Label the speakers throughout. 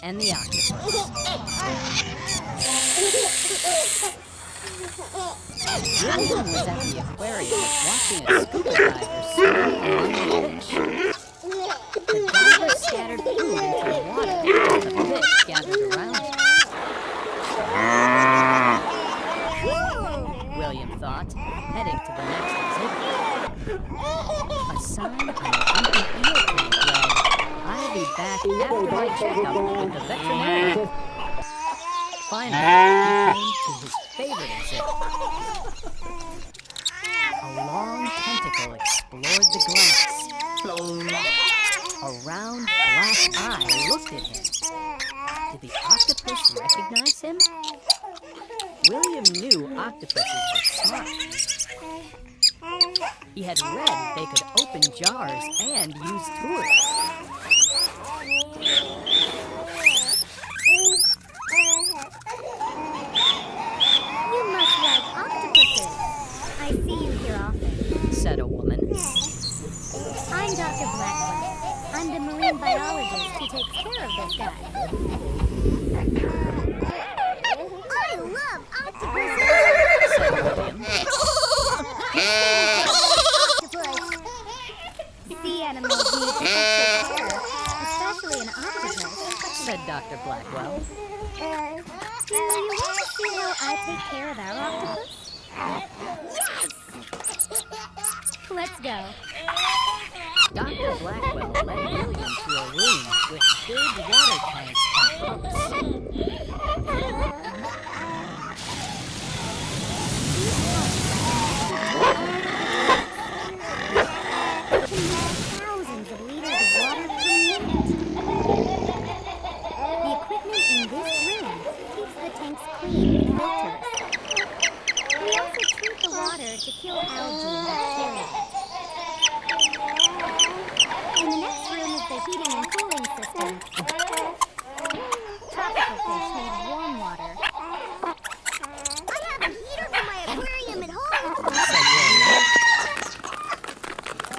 Speaker 1: and the octopus. William was at the aquarium watching a scuba diver swim among the fish. The diver scattered food into the water as the fish gathered around him. William thought, heading to the next exhibit. A sign on an empty eel tank read, "I'll be back after my checkup with the veterinarian." Finally, he came to his favorite exhibit. A long tentacle explored the glass. A round black eye looked at him. Did the octopus recognize him? William knew octopuses were smart. He had read they could open jars and use tools.
Speaker 2: You must like octopuses. I see you here often,
Speaker 1: said a woman.
Speaker 2: I'm Dr. Blackwell. I'm the marine biologist who takes care of this guy. I love octopuses!
Speaker 1: Said William.
Speaker 2: Sea animals need special care, especially an octopus,
Speaker 1: said Dr. Blackwell.
Speaker 2: Do you want to see how I take care of our octopus? Yes! Let's go.
Speaker 1: Dr. Blackwell led William to a room with big water tanks and pumps.
Speaker 2: Thousands of liters of water per minute. The equipment in this room keeps the tanks clean with filters. We also treat the water to kill algae and bacteria. In the next room is the heating and cooling system. Tropical fish need warm water. I have a heater for my aquarium at home,
Speaker 1: Said William.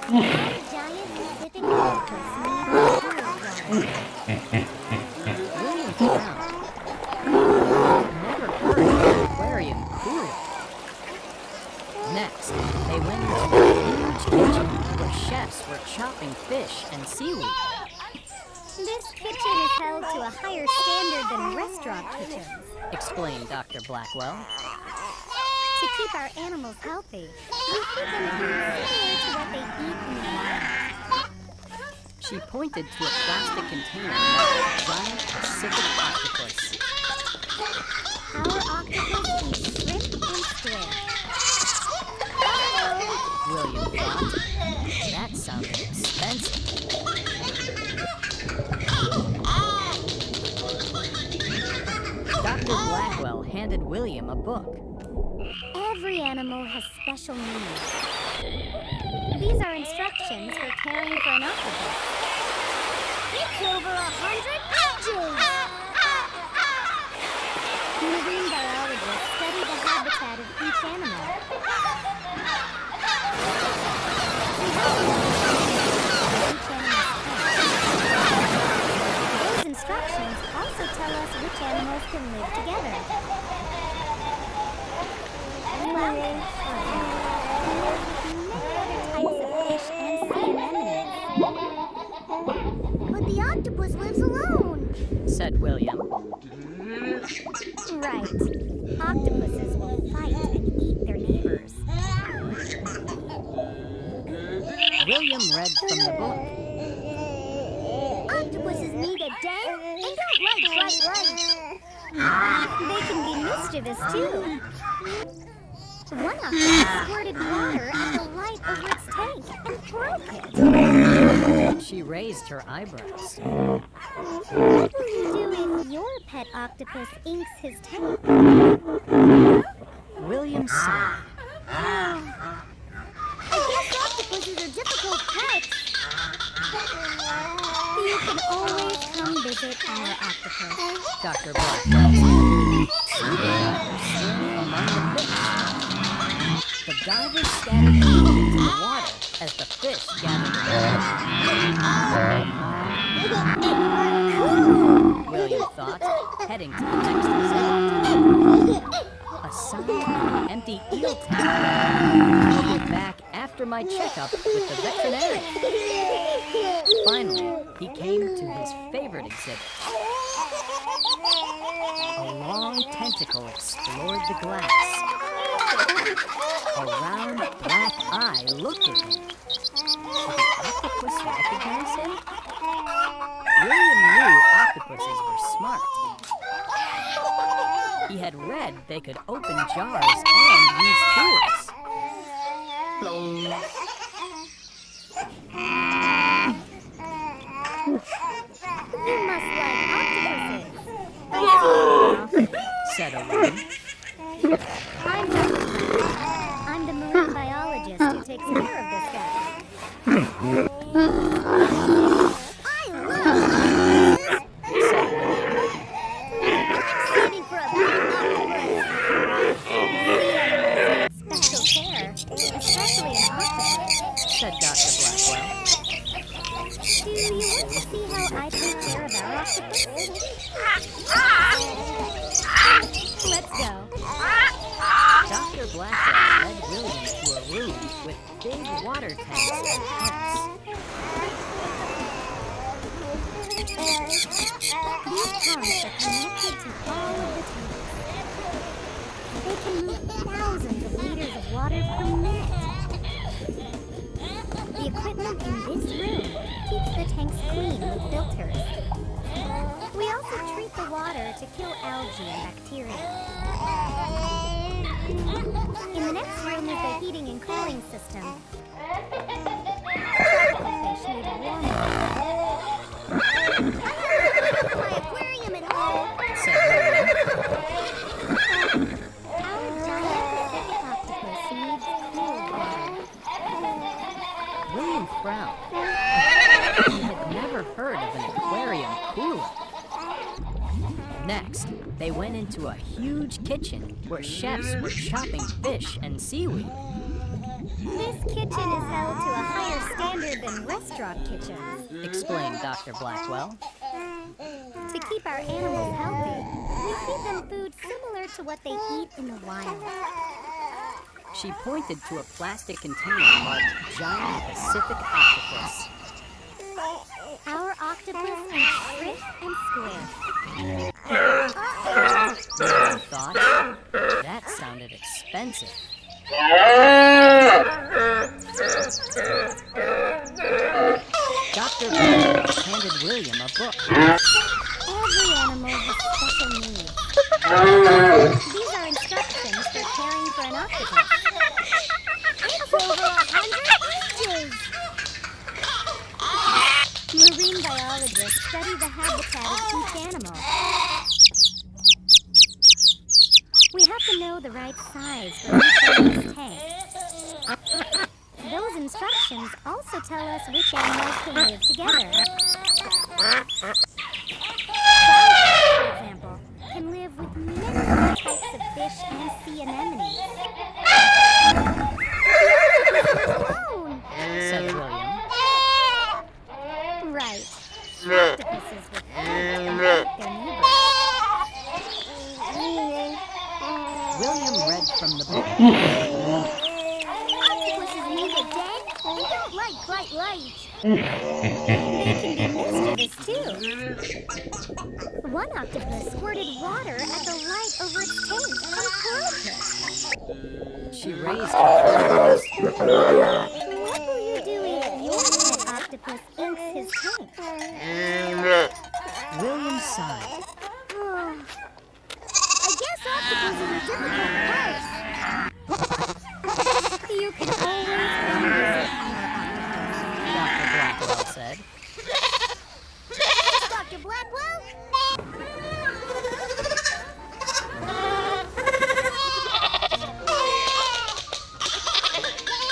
Speaker 2: Our giant Pacific octopus needs cool water.
Speaker 1: William frowned. Never heard of an aquarium cooling. Next, they went into a huge kitchen where chefs were chopping fish and seaweed.
Speaker 2: This kitchen is held to a higher standard than restaurant kitchens.
Speaker 1: Explained Dr. Blackwell.
Speaker 2: To keep our animals healthy, we feed them food similar to what they eat in the wild.
Speaker 1: She pointed to a plastic container marked giant Pacific octopus.
Speaker 2: Our octopus eats shrimp and squid.
Speaker 1: William thought. That sounded expensive. Dr. Blackwell handed William a book.
Speaker 2: Every animal has special needs. These are instructions for caring for an octopus. It's over 100 pages! Marine biologists study the habitat of each animal. Those instructions also tell us which animals can live together. Many other types of fish and sea anemones. But the octopus lives alone,
Speaker 1: Said William.
Speaker 2: right? Octopuses will fight and eat their neighbors.
Speaker 1: William read from the book.
Speaker 2: Octopuses need a den and don't like bright lights. They can be mischievous too. One octopus squirted water at the light over its tank and broke it.
Speaker 1: She raised her eyebrows.
Speaker 2: What will you do if your pet octopus inks his tank?
Speaker 1: William sighed.
Speaker 2: I guess octopuses are difficult pets. You can always come visit our octopus.
Speaker 1: Dr. Blackwell said. Swimming among the fish. The divers scattered food into the water as the fish gathered around. William thought, heading to the next exhibit. A sign on an empty eel tank. I'll be back after my checkup with the veterinarian. Finally, he came to his favorite exhibit. A long tentacle explored the glass. A round black eye looked at him. Did the octopus recognize him? William knew octopuses were smart. He had read they could open jars and use tools.
Speaker 2: You must like octopuses.
Speaker 1: Said a woman.
Speaker 2: I'm the marine biologist who takes care of this guy. I love Saving for a big octopus. Special care, especially an octopus.
Speaker 1: Said Dr. Blackwell.
Speaker 2: Do you want to see how I take care of our octopus? Let's go.
Speaker 1: Dr. Blackwell led William to a room with big water tanks and pumps.
Speaker 2: These pumps are connected to all of the tanks. They can move thousands of liters of water per minute. The equipment in this room keeps the tanks clean with filters. We also treat the water to kill algae and bacteria. In the next room is the heating and cooling system. The fish need warm water. My aquarium at home.
Speaker 1: Said William.
Speaker 2: Our giant Pacific octopus needs cool water.
Speaker 1: William frowned. He had never heard of an aquarium cooler. Next, they went into a huge kitchen where chefs were chopping fish and seaweed.
Speaker 2: This kitchen is held to a higher standard than restaurant kitchens.
Speaker 1: Explained Dr. Blackwell.
Speaker 2: To keep our animals healthy, we feed them food similar to what they eat in the wild.
Speaker 1: She pointed to a plastic container marked Giant Pacific Octopus.
Speaker 2: Our octopus eats shrimp and squid.
Speaker 1: William thought, that sounded expensive. Dr. Blackwell handed William a book.
Speaker 2: Every animal has special needs. These are instructions for caring for an octopus. It's over 100 pages! Marine biologists study the habitat of each animal. We have to know the right size for each animal's tank. Those instructions also tell us which animals can live together. Crocodiles, for example, can live with many different types of fish and sea anemones. Alone.
Speaker 1: Said William.
Speaker 2: Right. Octopuses with heads and their neighbors.
Speaker 1: William read from the book.
Speaker 2: Octopuses need a den and don't like bright light. They can be mischievous too. One octopus squirted water at the light over its tank and curled it.
Speaker 1: She raised her eyebrows.
Speaker 2: What will you do if your pet octopus inks his tank?
Speaker 1: William sighed.
Speaker 2: I guess octopuses are difficult parts. You can always come visit our octopus.
Speaker 1: Dr. Blackwell said.
Speaker 2: Dr. Blackwell?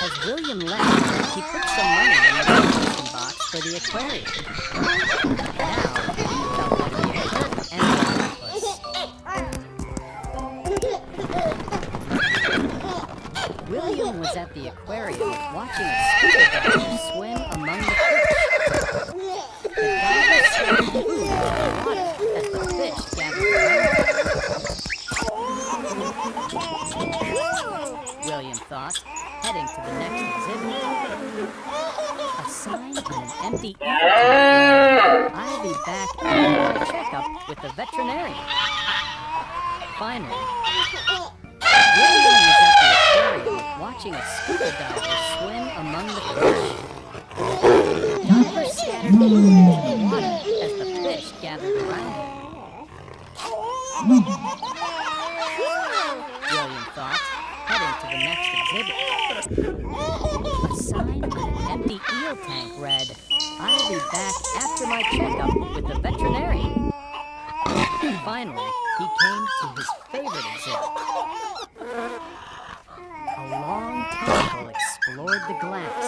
Speaker 1: As William left, he put some money in the donation box for the aquarium. Now, he felt like he had hurt an octopus. William was at the aquarium watching a scuba diver swim among the fish. The diver swam food into the water as the fish thought, heading to the next exhibit. A sign on an empty ear read, "I'll be back after my checkup with the veterinarian." Finally, William was at the aquarium watching a scuba diver swim among the fish. The diver scattered food into the water as the fish gathered around him. William thought, heading to the next exhibit. A sign on an empty eel tank read, "I'll be back after my checkup with the veterinarian." Finally, he came to his favorite exhibit. A long tentacle explored the glass.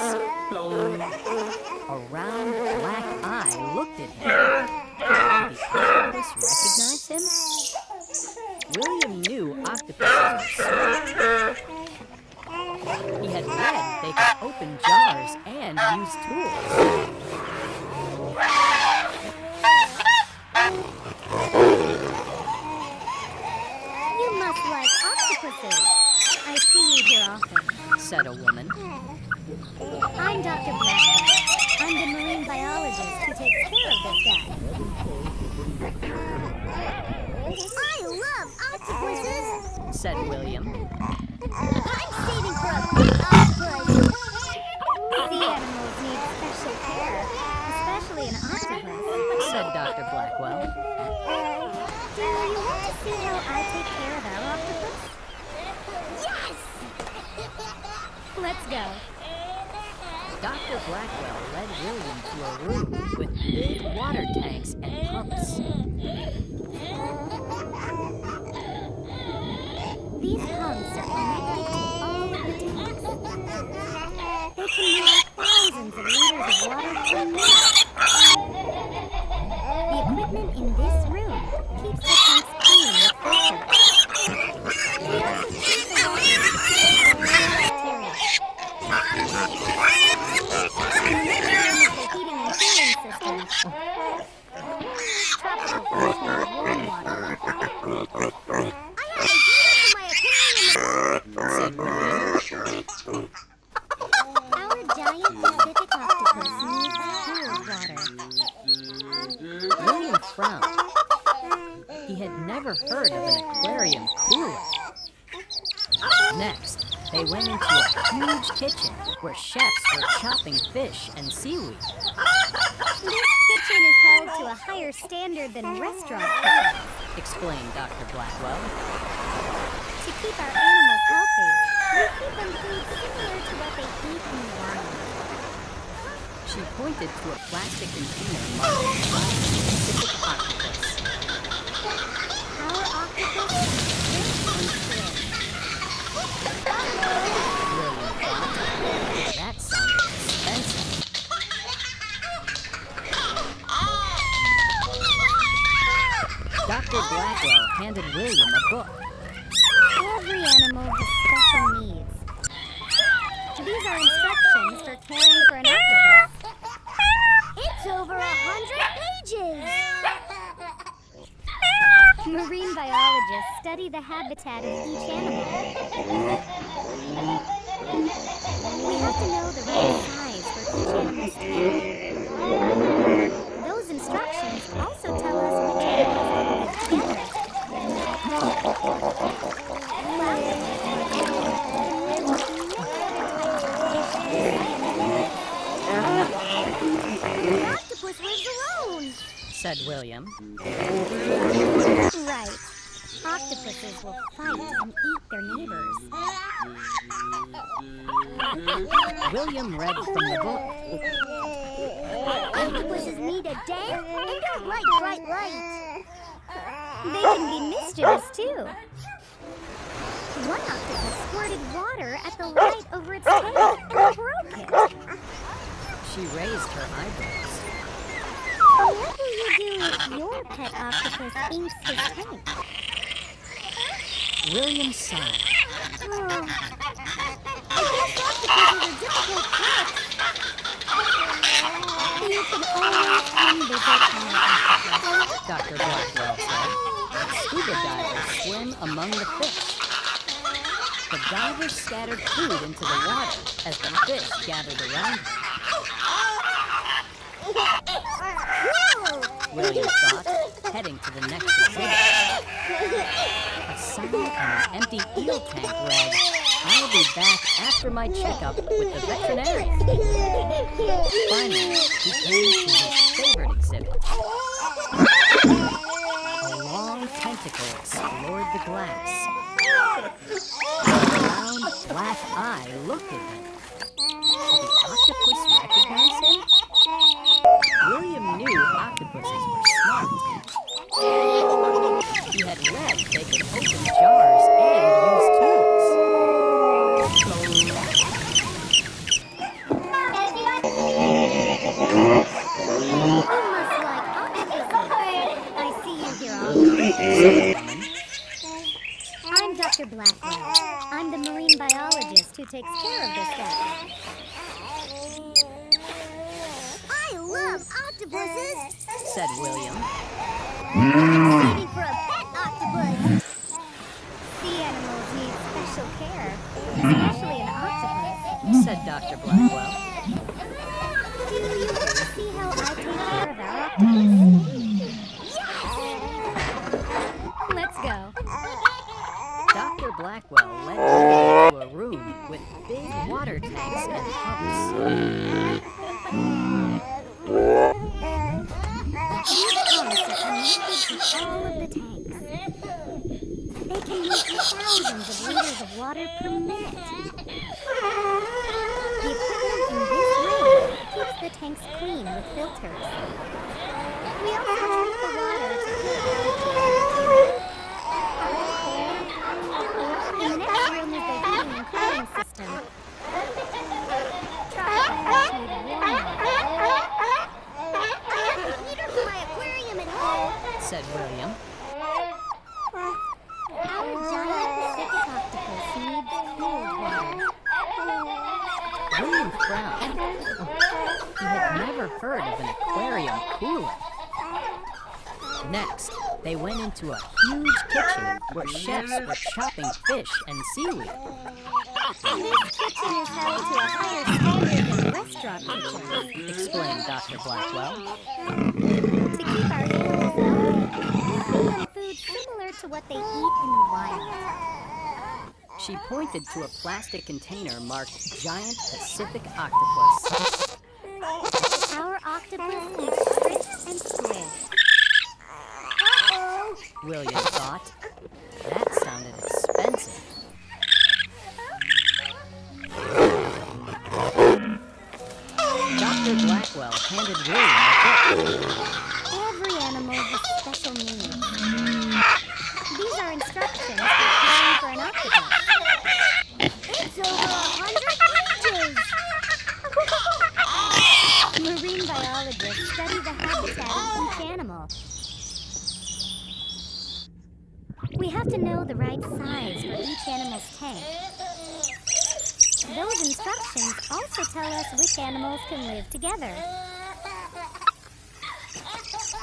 Speaker 1: A round black eye looked at him. Did the octopus recognize him? William knew octopuses were smart. He had read they could open jars and use tools.
Speaker 2: You must like octopuses. I see you here often,
Speaker 1: Said a woman.
Speaker 2: I'm Dr. Blackwell. I'm the marine biologist who takes care of this guy. I love octopuses!
Speaker 1: Said William.
Speaker 2: I'm saving for a big octopus! Sea animals need special care, especially an octopus.
Speaker 1: Said Dr. Blackwell.
Speaker 2: Do you want to see how I take care of our octopus? Yes! Let's go.
Speaker 1: Dr. Blackwell led William to a room with big water tanks and pumps.
Speaker 2: These pumps are connected to all of the tanks. They can move thousands of liters of water per minute. The equipment in this room keeps the tanks clean with filters. They also keep the water from bacteria. In the next room is the heating and cooling system. Tropical freshwater warm water. I have a heater for my aquarium. Our giant Pacific octopus needs cool water.
Speaker 1: William frowned. He had never heard of an aquarium cooler. Next, they went into a huge kitchen where chefs were chopping fish and seaweed.
Speaker 2: This kitchen is held to a higher standard than restaurant kitchens.
Speaker 1: Explained Dr. Blackwell.
Speaker 2: To keep our animals healthy, we feed them food similar to what they eat in the wild.
Speaker 1: She pointed to a plastic container marked Pacific octopus.
Speaker 2: Our octopus is rich and slim.
Speaker 1: William thought. That sounded expensive. Dr. Blackwell handed William a book.
Speaker 2: Every animal has special needs. These are instructions for caring for an octopus. It's over 100 pages! Marine biologists study the habitat of each animal. We have to know the right size for each animal's tank. Those instructions also tell us which animals can live together. The octopus lives alone!
Speaker 1: Said William.
Speaker 2: Right. Octopuses will fight and eat their neighbors.
Speaker 1: William read from the book.
Speaker 2: Octopuses need a dance and don't like bright light. They can be mischievous too. One octopus squirted water at the light over its tank and broke it.
Speaker 1: She raised her eyebrows.
Speaker 2: What will you do if your pet octopus inks his tank?
Speaker 1: William sighed.
Speaker 2: I guess octopuses are difficult pets. You can always come visit my octopus.
Speaker 1: Dr. Blackwell said. Scuba divers swim among the fish. The diver scattered food into the water as the fish gathered around him. William thought, heading to the next exhibit. A sign on an empty eel tank read, "I'll be back after my checkup with the veterinarian." Finally, he came to his favorite exhibit. A long tentacle explored the glass. A round, black eye looked at him. Did the octopus recognize him? William knew octopuses were smart. He had read they could open jars and use tools.
Speaker 2: I see you here all. I'm Dr. Blackwell. I'm the marine biologist who takes care of this guy. I love octopuses,
Speaker 1: said William.
Speaker 2: I'm waiting for a pet octopus. Sea animals need special care, especially an octopus,
Speaker 1: said Dr. Blackwell.
Speaker 2: Do you want to see how I take care of our octopus? Let's go.
Speaker 1: Dr. Blackwell led William to a room with big water tanks and pumps.
Speaker 2: These pumps are connected to all of the tanks. They can make thousands of liters of water per minute. The equipment in this room keeps the tanks clean with filters. We also treat the water to keep it in the next room is the heating and cooling system. Tropical fish need warm water. I have a heater for my aquarium at home,
Speaker 1: said William.
Speaker 2: Our giant Pacific octopus needs cooled water.
Speaker 1: William frowned. He had never heard of an aquarium cooler. Next, they went into a huge kitchen where chefs were chopping fish and seaweed.
Speaker 2: This kitchen is held to a higher standard than restaurant kitchens.
Speaker 1: Explained Dr. Blackwell.
Speaker 2: To keep our animals healthy, we feed them food similar to what they eat in the wild.
Speaker 1: She pointed to a plastic container marked Giant Pacific Octopus.
Speaker 2: Our octopus eats shrimp and squid. Uh-oh!
Speaker 1: William thought. That sounded expensive. Dr. Blackwell handed William a book.
Speaker 2: Every animal has special needs. These are instructions for caring for an octopus. It's over 100 pages! Marine biologists study the habitat of each animal. We have to know the right size for each animal's tank. Those instructions also tell us which animals can live together.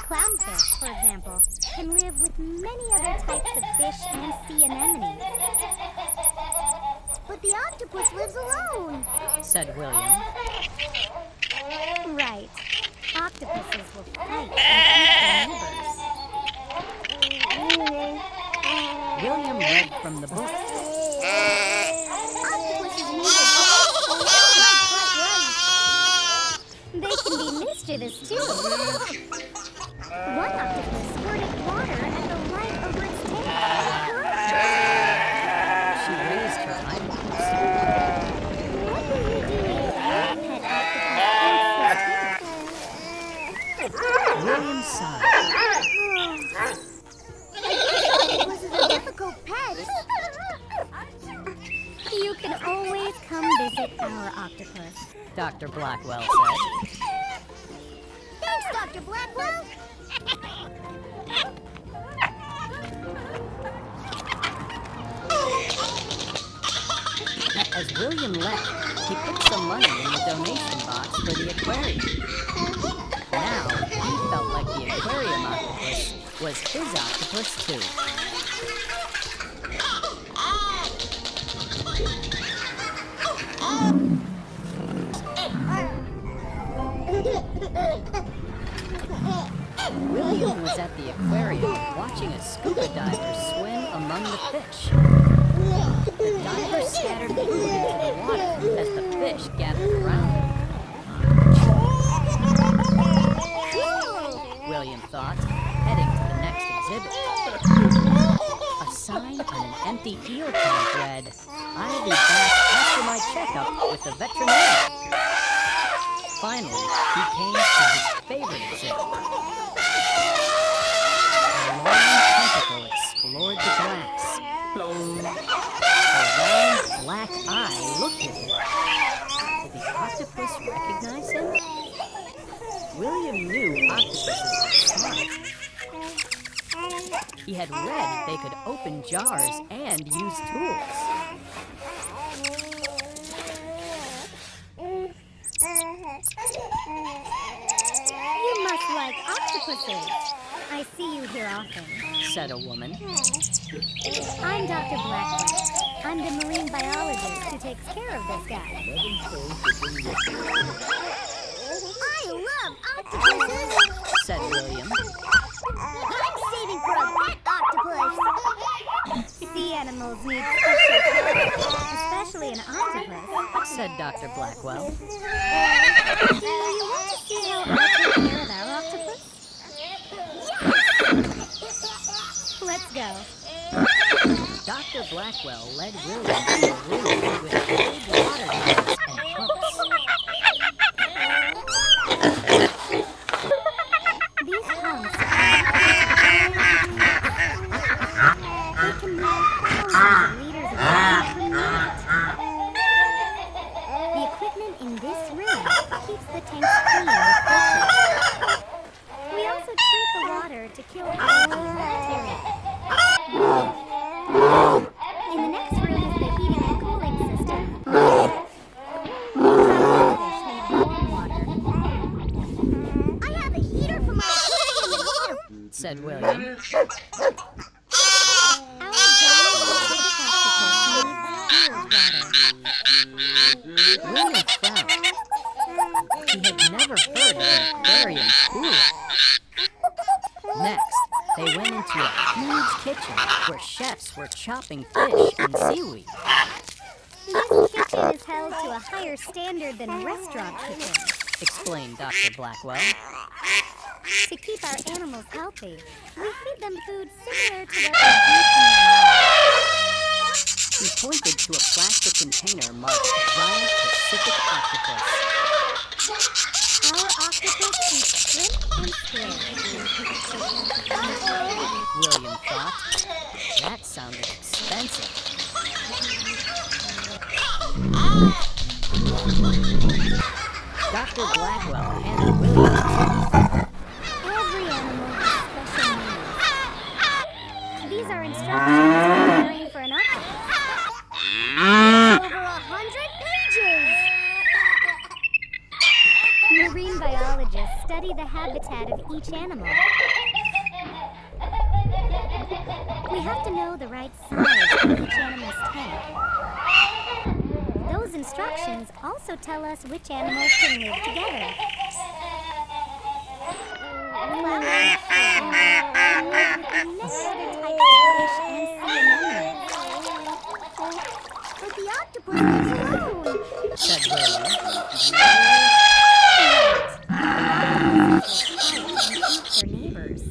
Speaker 2: Clownfish, for example, can live with many other types of fish and sea anemones. But the octopus lives alone,
Speaker 1: said William.
Speaker 2: Right. Octopuses will fight and eat their neighbors.
Speaker 1: William read from the book.
Speaker 2: Octopuses need a They can be mischievous too. One octopus squirted water at the light over its tail.
Speaker 1: She raised her eyebrows.
Speaker 2: What will you do if your pet octopus
Speaker 1: William sighed.
Speaker 2: Octopus is a difficult pet. You can always come visit our octopus.
Speaker 1: Dr. Blackwell said.
Speaker 2: Thanks, Dr. Blackwell.
Speaker 1: As William left, he put some money in the donation box for the aquarium. Now, he felt like the aquarium octopus was his octopus too. William was at the aquarium watching a scuba diver swim among the fish. The diver scattered food into the water as the fish gathered around him. William thought, heading to the next exhibit. A sign on an empty eel tank read, "I'll be back after my checkup with the veterinarian." Finally, he came to his favorite exhibit. A long tentacle explored the glass. A round black eye looked at him. Did the octopus recognize him? William knew octopuses were smart. He had read they could open jars and use tools.
Speaker 2: You must like octopuses. I see you here often,
Speaker 1: Said a woman.
Speaker 2: I'm Dr. Blackwell. I'm the marine biologist who takes care of this guy. I love octopuses,
Speaker 1: Said William.
Speaker 2: I'm saving for a pet octopus. Sea animals need special care, especially an octopus.
Speaker 1: Said Dr. Blackwell.
Speaker 2: Do you want to see how I take care of our octopus? Yes! Let's go.
Speaker 1: Dr. Blackwell led William to a room with big water tanks and pumps.
Speaker 2: These pumps they can move thousands of liters of water per minute. The equipment in this room keeps the tanks clean with filters. We also treat the water to kill algae and bacteria. In the next room is the heating and cooling system. Fish need warm water. I have a heater for my aquarium at home,
Speaker 1: Said William.
Speaker 2: Our giant Pacific octopus needs cooled water.
Speaker 1: William frowned. He had never heard of an aquarium cooler. Next, they went into a huge kitchen where chefs were chopping fish and seaweed.
Speaker 2: This kitchen is held to a higher standard than restaurant kitchens.
Speaker 1: Explained Dr. Blackwell.
Speaker 2: To keep our animals healthy, we feed them food similar to what they eat in the wild.
Speaker 1: He pointed to a plastic container marked Giant Pacific Octopus.
Speaker 2: Our octopus eats shrimp and squid.
Speaker 1: William thought. That sounded expensive. Dr. Blackwell handed William a
Speaker 2: Every animal has special needs. These are instructions for caring for an octopus. Over 100 pages! Marine biologists study the habitat of each animal. We have to know the right size for each animal's tank. Those instructions also tell us which animals can live together. Flowers, and many other types of fish and sea anemones. But the octopus lives alone.
Speaker 1: said William.
Speaker 2: Their neighbors.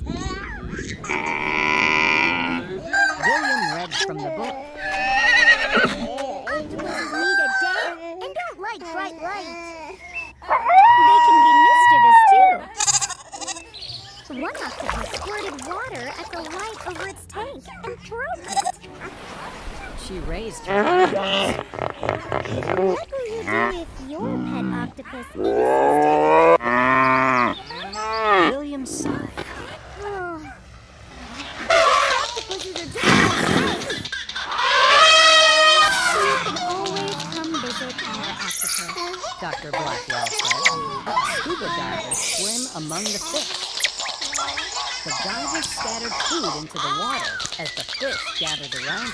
Speaker 1: William read from the book.
Speaker 2: Octopuses need a den and don't like bright lights. They can be mischievous too. One octopus squirted water at the light over its tank and broke it.
Speaker 1: She raised her eyebrows.
Speaker 2: What will you do if your pet octopus insisted?
Speaker 1: William sighed.
Speaker 2: Oh. Octopuses are just like snakes. You can always come visit our octopus.
Speaker 1: Dr. Blackwell said. Scuba divers swim among the fish. The divers scattered food into the water as the fish gathered around him.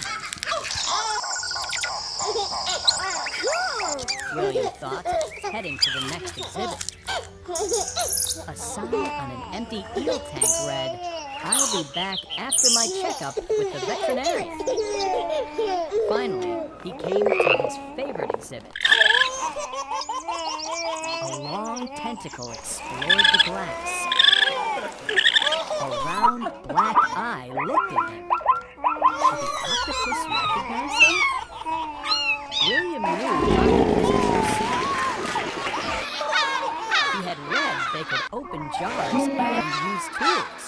Speaker 2: Cool!
Speaker 1: William thought, heading to the next exhibit. A sign on an empty eel tank read, "I'll be back after my checkup with the veterinarian." Finally, he came to his favorite exhibit. A long tentacle explored the glass. A round black eye looked at him. Did the octopus recognize him? William knew octopuses were secret. He had read they could open jars and use tools.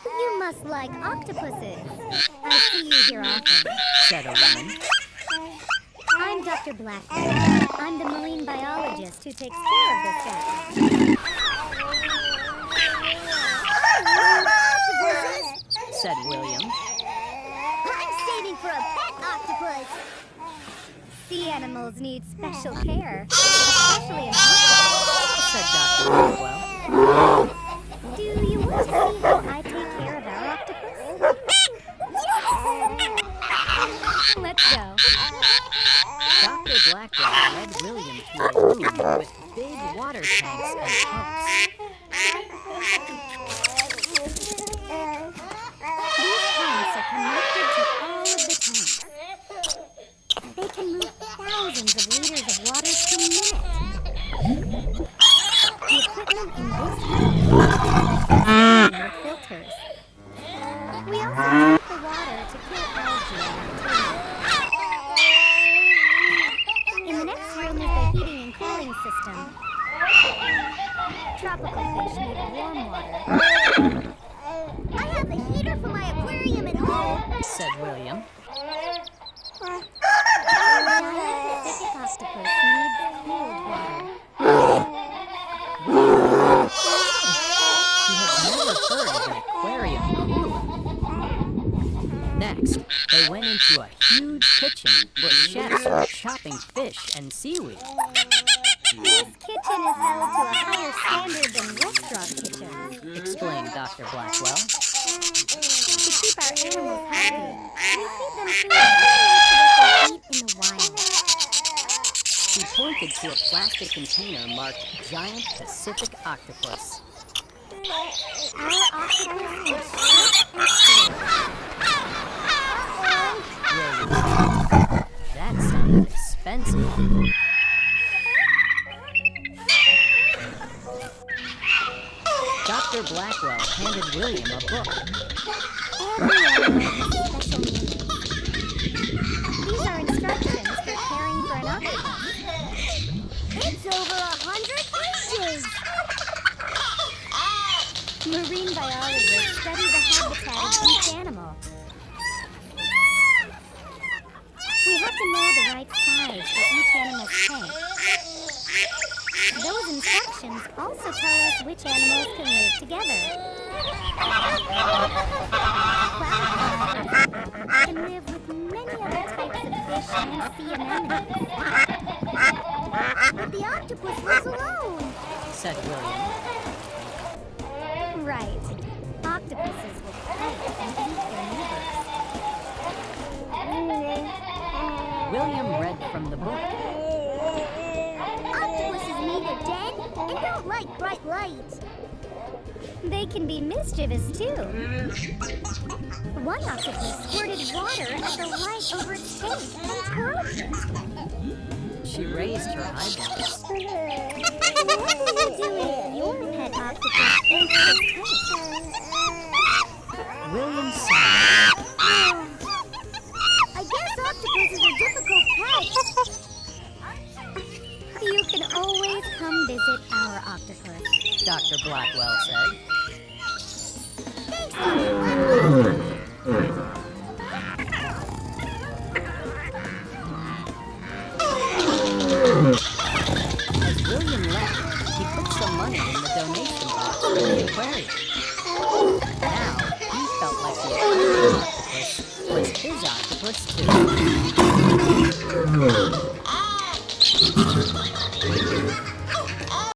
Speaker 2: You must like octopuses. I see you here often,
Speaker 1: Said a woman.
Speaker 2: I'm Dr. Blackwell. I'm the marine biologist who takes care of this guy. Octopuses?
Speaker 1: Said William.
Speaker 2: I'm saving for a pet octopus. Sea animals need special care, especially an octopus.
Speaker 1: Said Dr. Blackwell.
Speaker 2: Do you want to see how I take care of our octopus? Let's go.
Speaker 1: Dr. Blackwell led William to a room with big water tanks and pumps.
Speaker 2: These tanks are connected to all of the tanks. They can move thousands of liters of water per minute. The equipment in this room with filters. We also treat the water to kill algae and bacteria. In the next room is the heating and cooling system. Tropical fish need warm water. I have a heater for my aquarium at home.
Speaker 1: Said William.
Speaker 2: A giant Pacific octopus needs cold water.
Speaker 1: He had never heard of an aquarium cooler. Next, they went into a huge kitchen where chefs were chopping fish and seaweed.
Speaker 2: This kitchen is held to a higher standard than restaurant kitchens.
Speaker 1: Explained Dr. Blackwell.
Speaker 2: To keep our animals healthy, we feed them food similar to what they eat in the wild.
Speaker 1: He pointed to a plastic container marked Giant Pacific Octopus.
Speaker 2: Our octopus is short and slim.
Speaker 1: William thought, that sounded expensive. Dr. Blackwell handed William a book.
Speaker 2: Every animal has special needs. These are instructions for caring for an octopus. It's over 100 pages! Marine biologists study the habitat of each animal. We have to know the right size for each animal's tank. Those instructions also tell us which animals can live together. Clarifiers can live with many other types of fish and sea anemones. But the octopus lives alone.
Speaker 1: Said William.
Speaker 2: Right. Octopuses will fight and eat their neighbors.
Speaker 1: William read from the book.
Speaker 2: Octopuses need a den and don't like bright light. They can be mischievous too. One octopus squirted water at the light over its tank and broke it.
Speaker 1: She raised her eyebrows.
Speaker 2: What will you do if your pet octopus breaks its tank?
Speaker 1: William sighed.
Speaker 2: I guess octopuses are difficult pets. You can always come visit our octopus.
Speaker 1: Dr. Blackwell said.
Speaker 2: Thanks, Dr. Blackwell.
Speaker 1: As William left, he put some money in the donation box for the aquarium. Now, he felt like the aquarium octopus was his octopus too.